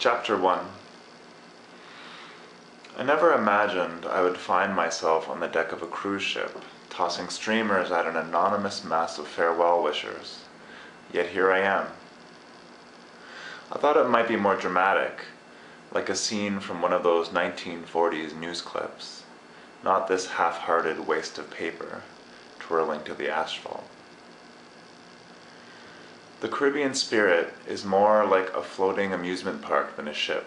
Chapter 1. I never imagined I would find myself on the deck of a cruise ship, tossing streamers at an anonymous mass of farewell wishers. Yet here I am. I thought it might be more dramatic, like a scene from one of those 1940s news clips, not this half-hearted waste of paper, twirling to the asphalt. The Caribbean spirit is more like a floating amusement park than a ship.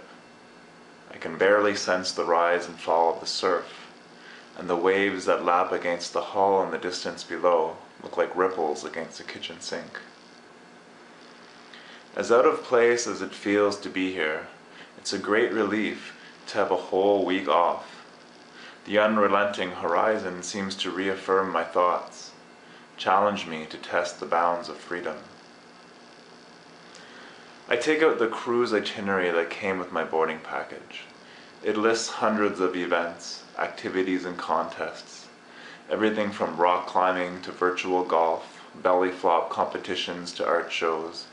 I can barely sense the rise and fall of the surf, and the waves that lap against the hull in the distance below look like ripples against a kitchen sink. As out of place as it feels to be here, it's a great relief to have a whole week off. The unrelenting horizon seems to reaffirm my thoughts, challenge me to test the bounds of freedom. I take out the cruise itinerary that came with my boarding package. It lists hundreds of events, activities and contests, everything from rock climbing to virtual golf, belly flop competitions to art shows,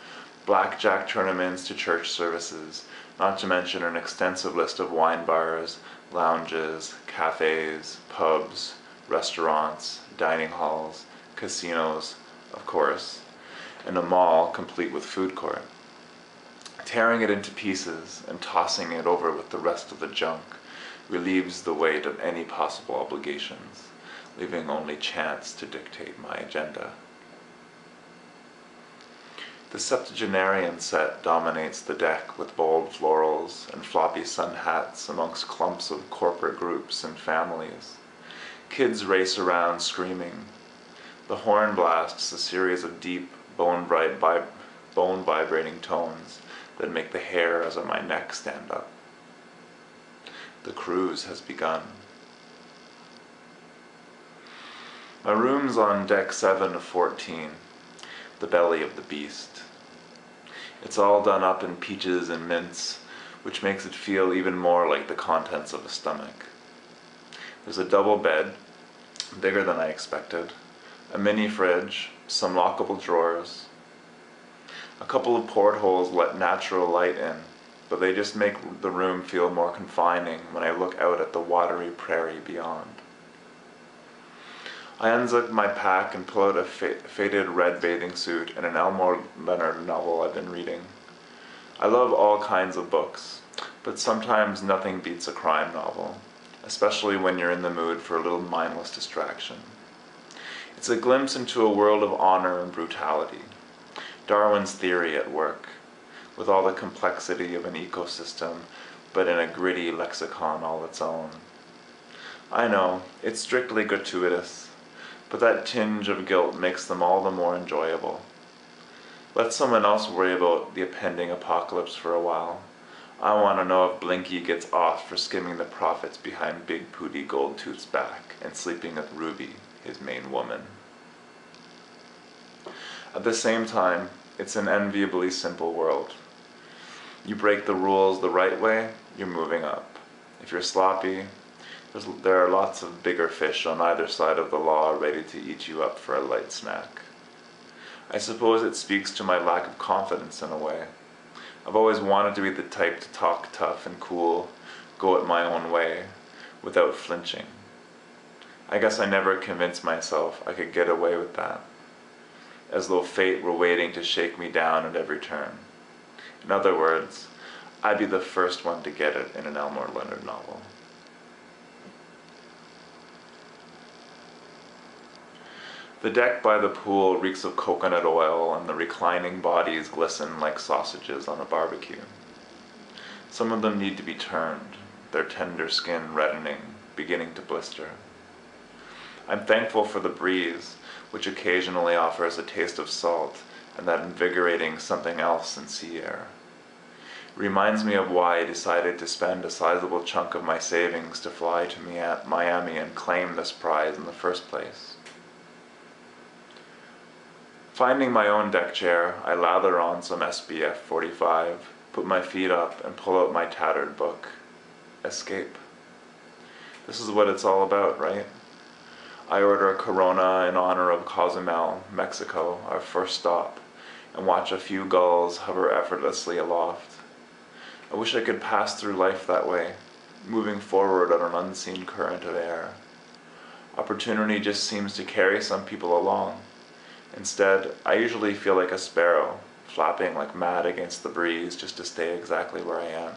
blackjack tournaments to church services, not to mention an extensive list of wine bars, lounges, cafes, pubs, restaurants, dining halls, casinos, of course, and a mall complete with food court. Tearing it into pieces and tossing it over with the rest of the junk relieves the weight of any possible obligations, leaving only chance to dictate my agenda. The septuagenarian set dominates the deck with bold florals and floppy sun hats amongst clumps of corporate groups and families. Kids race around screaming. The horn blasts a series of deep, bone-vibrating tones that make the hairs on my neck stand up. The cruise has begun. My room's on deck 7 of 14, the belly of the beast. It's all done up in peaches and mints, which makes it feel even more like the contents of a stomach. There's a double bed, bigger than I expected, a mini fridge, some lockable drawers. A couple of portholes let natural light in, but they just make the room feel more confining when I look out at the watery prairie beyond. I unzip my pack and pull out a faded red bathing suit and an Elmore Leonard novel I've been reading. I love all kinds of books, but sometimes nothing beats a crime novel, especially when you're in the mood for a little mindless distraction. It's a glimpse into a world of honor and brutality. Darwin's theory at work, with all the complexity of an ecosystem, but in a gritty lexicon all its own. I know, it's strictly gratuitous, but that tinge of guilt makes them all the more enjoyable. Let someone else worry about the impending apocalypse for a while. I want to know if Blinky gets off for skimming the profits behind Big Pooty Goldtooth's back and sleeping with Ruby, his main woman. At the same time, it's an enviably simple world. You break the rules the right way, you're moving up. If you're sloppy, there are lots of bigger fish on either side of the law ready to eat you up for a light snack. I suppose it speaks to my lack of confidence in a way. I've always wanted to be the type to talk tough and cool, go it my own way, without flinching. I guess I never convinced myself I could get away with that, as though fate were waiting to shake me down at every turn. In other words, I'd be the first one to get it in an Elmore Leonard novel. The deck by the pool reeks of coconut oil, and the reclining bodies glisten like sausages on a barbecue. Some of them need to be turned, their tender skin reddening, beginning to blister. I'm thankful for the breeze, which occasionally offers a taste of salt and that invigorating something else in sea air. It reminds me of why I decided to spend a sizable chunk of my savings to fly to Miami and claim this prize in the first place. Finding my own deck chair, I lather on some SPF 45, put my feet up, and pull out my tattered book. Escape. This is what it's all about, right? I order a Corona in honor of Cozumel, Mexico, our first stop, and watch a few gulls hover effortlessly aloft. I wish I could pass through life that way, moving forward on an unseen current of air. Opportunity just seems to carry some people along. Instead, I usually feel like a sparrow, flapping like mad against the breeze just to stay exactly where I am.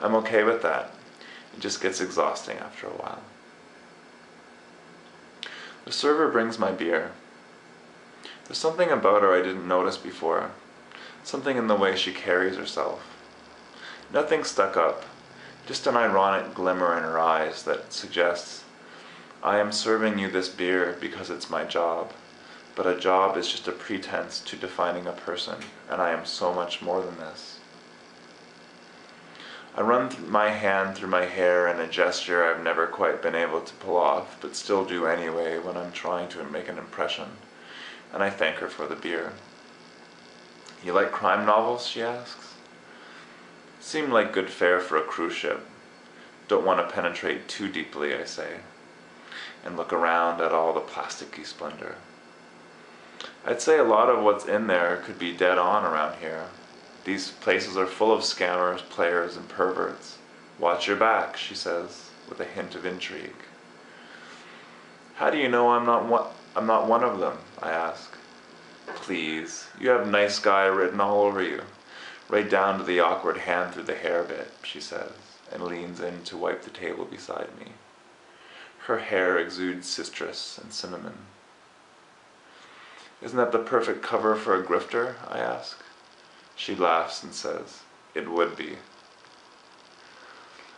I'm okay with that. It just gets exhausting after a while. The server brings my beer. There's something about her I didn't notice before. Something in the way she carries herself. Nothing stuck up, just an ironic glimmer in her eyes that suggests, I am serving you this beer because it's my job, but a job is just a pretense to defining a person, and I am so much more than this. I run my hand through my hair in a gesture I've never quite been able to pull off, but still do anyway when I'm trying to make an impression, and I thank her for the beer. You like crime novels, she asks. Seem like good fare for a cruise ship. Don't want to penetrate too deeply, I say, and look around at all the plasticky splendor. I'd say a lot of what's in there could be dead on around here. These places are full of scammers, players, and perverts. Watch your back, she says, with a hint of intrigue. How do you know I'm not one of them, I ask. Please, you have nice guy written all over you. Right down to the awkward hand through the hair bit, she says, and leans in to wipe the table beside me. Her hair exudes citrus and cinnamon. Isn't that the perfect cover for a grifter, I ask. She laughs and says, it would be.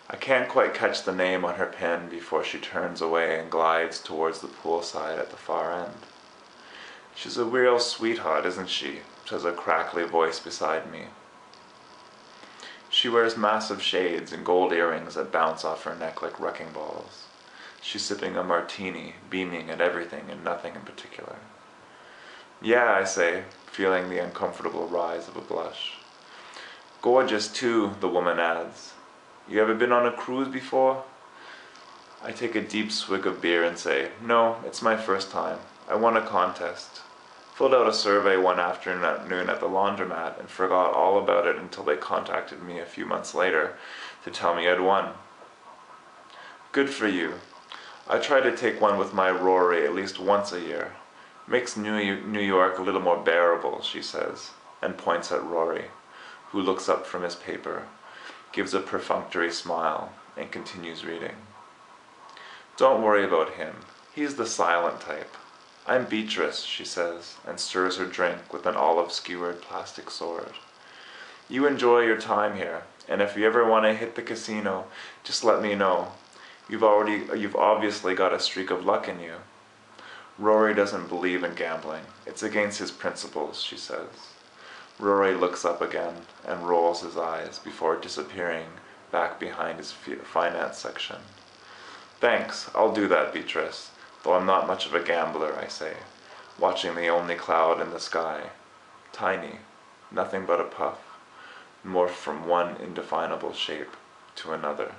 I can't quite catch the name on her pen before she turns away and glides towards the poolside at the far end. She's a real sweetheart, isn't she? Says a crackly voice beside me. She wears massive shades and gold earrings that bounce off her neck like wrecking balls. She's sipping a martini, beaming at everything and nothing in particular. Yeah, I say, feeling the uncomfortable rise of a blush. Gorgeous too, the woman adds. You ever been on a cruise before? I take a deep swig of beer and say, no, it's my first time. I won a contest. Filled out a survey one afternoon at the laundromat and forgot all about it until they contacted me a few months later to tell me I'd won. Good for you. I try to take one with my Rory at least once a year. Makes New York a little more bearable, she says, and points at Rory, who looks up from his paper, gives a perfunctory smile, and continues reading. Don't worry about him. He's the silent type. I'm Beatrice, she says, and stirs her drink with an olive-skewered plastic sword. You enjoy your time here, and if you ever want to hit the casino, just let me know. You've obviously got a streak of luck in you. Rory doesn't believe in gambling. It's against his principles, she says. Rory looks up again and rolls his eyes before disappearing back behind his finance section. Thanks, I'll do that, Beatrice. Though I'm not much of a gambler, I say, watching the only cloud in the sky. Tiny, nothing but a puff, morph from one indefinable shape to another.